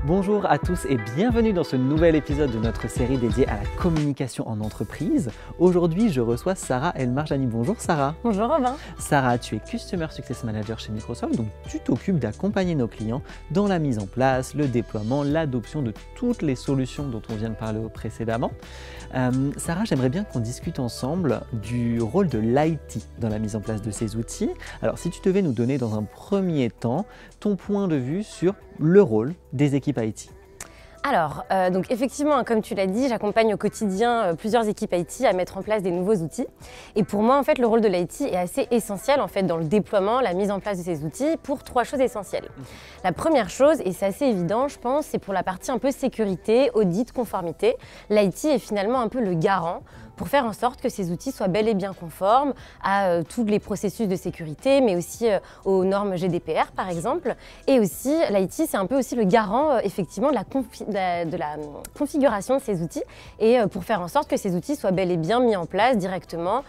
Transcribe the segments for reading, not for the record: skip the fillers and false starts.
Bonjour à tous et bienvenue dans ce nouvel épisode de notre série dédiée à la communication en entreprise. Aujourd'hui, je reçois Sarah El Marjani. Bonjour Sarah. Bonjour Robin. Sarah, tu es Customer Success Manager chez Microsoft, donc tu t'occupes d'accompagner nos clients dans la mise en place, le déploiement, l'adoption de toutes les solutions dont on vient de parler précédemment. Sarah, j'aimerais bien qu'on discute ensemble du rôle de l'IT dans la mise en place de ces outils. Alors, si tu devais nous donner dans un premier temps ton point de vue sur le rôle des équipes IT. Alors, donc effectivement, comme tu l'as dit, j'accompagne au quotidien plusieurs équipes IT à mettre en place des nouveaux outils. Et pour moi, en fait, le rôle de l'IT est assez essentiel en fait, dans le déploiement, la mise en place de ces outils pour trois choses essentielles. La première chose, et c'est assez évident, je pense, c'est pour la partie un peu sécurité, audit, conformité. L'IT est finalement un peu le garant pour faire en sorte que ces outils soient bel et bien conformes à tous les processus de sécurité, mais aussi aux normes GDPR par exemple. Et aussi, l'IT, c'est un peu aussi le garant effectivement de la configuration de ces outils et pour faire en sorte que ces outils soient bel et bien mis en place directement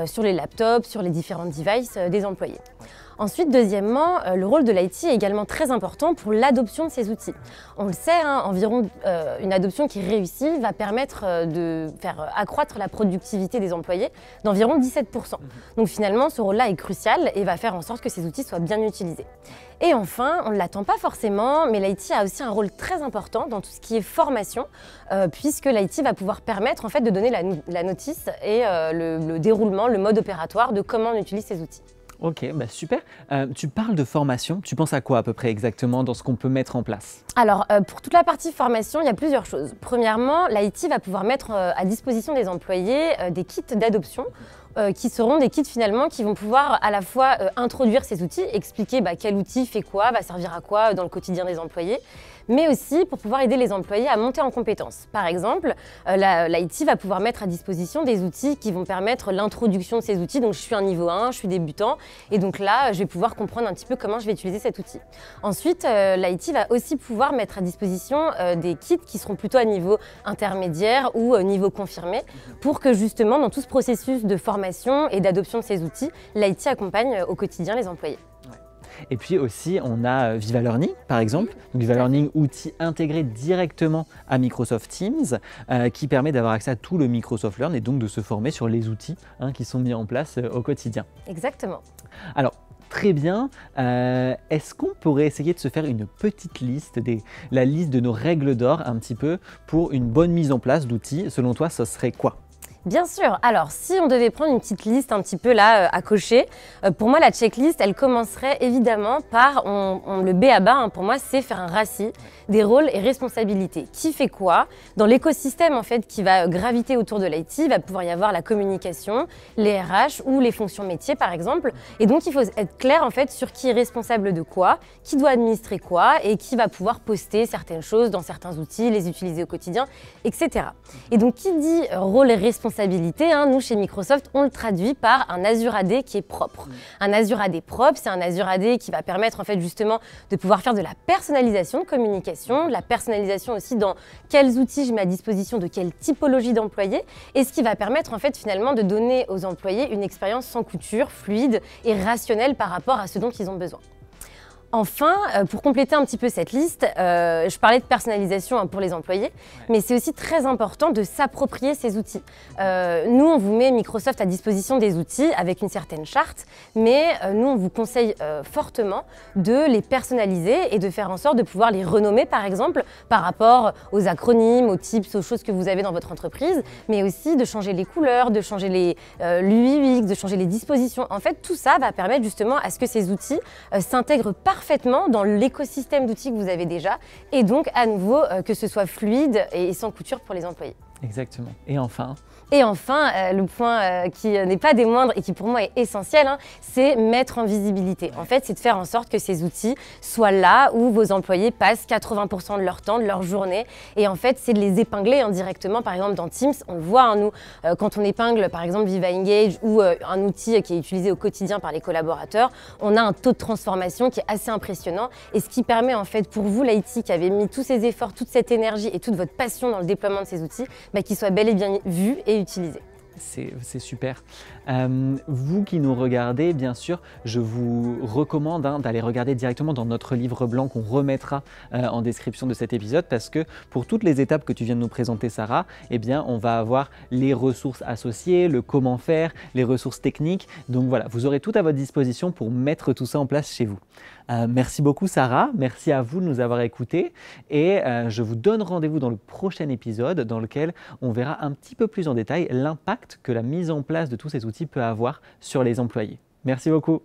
sur les laptops, sur les différents devices des employés. Ensuite, deuxièmement, le rôle de l'IT est également très important pour l'adoption de ces outils. On le sait, environ une adoption qui réussit va permettre de faire accroître la productivité des employés d'environ 17%. Donc finalement, ce rôle-là est crucial et va faire en sorte que ces outils soient bien utilisés. Et enfin, on ne l'attend pas forcément, mais l'IT a aussi un rôle très important dans tout ce qui est formation, puisque l'IT va pouvoir permettre en fait, de donner la notice et le déroulement, le mode opératoire de comment on utilise ces outils. Ok, super. Tu parles de formation, tu penses à quoi à peu près exactement dans ce qu'on peut mettre en place? Alors, pour toute la partie formation, il y a plusieurs choses. Premièrement, l'IT va pouvoir mettre à disposition des employés des kits d'adoption qui seront des kits finalement qui vont pouvoir à la fois introduire ces outils, expliquer quel outil fait quoi, va servir à quoi dans le quotidien des employés, mais aussi pour pouvoir aider les employés à monter en compétences. Par exemple, l'IT va pouvoir mettre à disposition des outils qui vont permettre l'introduction de ces outils. Donc je suis un niveau 1, je suis débutant, et donc là, je vais pouvoir comprendre un petit peu comment je vais utiliser cet outil. Ensuite, l'IT va aussi pouvoir mettre à disposition des kits qui seront plutôt à niveau intermédiaire ou niveau confirmé, pour que justement, dans tout ce processus de formation et d'adoption de ces outils, l'IT accompagne au quotidien les employés. Et puis aussi, on a Viva Learning, par exemple. Donc, Viva Learning, outil intégré directement à Microsoft Teams, qui permet d'avoir accès à tout le Microsoft Learn et donc de se former sur les outils qui sont mis en place au quotidien. Exactement. Alors, très bien. Est-ce qu'on pourrait essayer de se faire une petite liste, la liste de nos règles d'or un petit peu pour une bonne mise en place d'outils? Selon toi, ce serait quoi? Bien sûr. Alors, si on devait prendre une petite liste un petit peu là à cocher, pour moi, la checklist, elle commencerait évidemment par, le B à bas, pour moi, c'est faire un RACI des rôles et responsabilités. Qui fait quoi? Dans l'écosystème en fait qui va graviter autour de l'IT, il va pouvoir y avoir la communication, les RH ou les fonctions métiers par exemple. Et donc, il faut être clair en fait sur qui est responsable de quoi, qui doit administrer quoi et qui va pouvoir poster certaines choses dans certains outils, les utiliser au quotidien, etc. Et donc, qui dit rôle et responsabilité, nous chez Microsoft, on le traduit par un Azure AD qui est propre. Un Azure AD propre, c'est un Azure AD qui va permettre en fait justement de pouvoir faire de la personnalisation de communication, de la personnalisation aussi dans quels outils je mets à disposition de quelle typologie d'employés, et ce qui va permettre en fait finalement de donner aux employés une expérience sans couture, fluide et rationnelle par rapport à ce dont ils ont besoin. Enfin, pour compléter un petit peu cette liste, je parlais de personnalisation pour les employés, mais c'est aussi très important de s'approprier ces outils. Nous, on vous met Microsoft à disposition des outils avec une certaine charte, mais nous, on vous conseille fortement de les personnaliser et de faire en sorte de pouvoir les renommer, par exemple, par rapport aux acronymes, aux tips, aux choses que vous avez dans votre entreprise, mais aussi de changer les couleurs, de changer l'UX, de changer les dispositions. En fait, tout ça va permettre justement à ce que ces outils s'intègrent parfaitement dans l'écosystème d'outils que vous avez déjà et donc à nouveau que ce soit fluide et sans couture pour les employés. Exactement. Et enfin, le point qui n'est pas des moindres et qui pour moi est essentiel, c'est mettre en visibilité. En fait, c'est de faire en sorte que ces outils soient là où vos employés passent 80% de leur temps, de leur journée. Et en fait, c'est de les épingler indirectement. Par exemple, dans Teams, on le voit, nous, quand on épingle par exemple Viva Engage ou un outil qui est utilisé au quotidien par les collaborateurs, on a un taux de transformation qui est assez impressionnant. Et ce qui permet en fait pour vous, l'IT, qui avez mis tous ces efforts, toute cette énergie et toute votre passion dans le déploiement de ces outils, qu'il soit bel et bien vu et utilisé. c'est super. Vous qui nous regardez, bien sûr, je vous recommande d'aller regarder directement dans notre livre blanc qu'on remettra en description de cet épisode, parce que pour toutes les étapes que tu viens de nous présenter, Sarah, eh bien, on va avoir les ressources associées, le comment faire, les ressources techniques. Donc voilà, vous aurez tout à votre disposition pour mettre tout ça en place chez vous. Merci beaucoup, Sarah. Merci à vous de nous avoir écoutés. Et je vous donne rendez-vous dans le prochain épisode dans lequel on verra un petit peu plus en détail l'impact que la mise en place de tous ces outils peut avoir sur les employés. Merci beaucoup.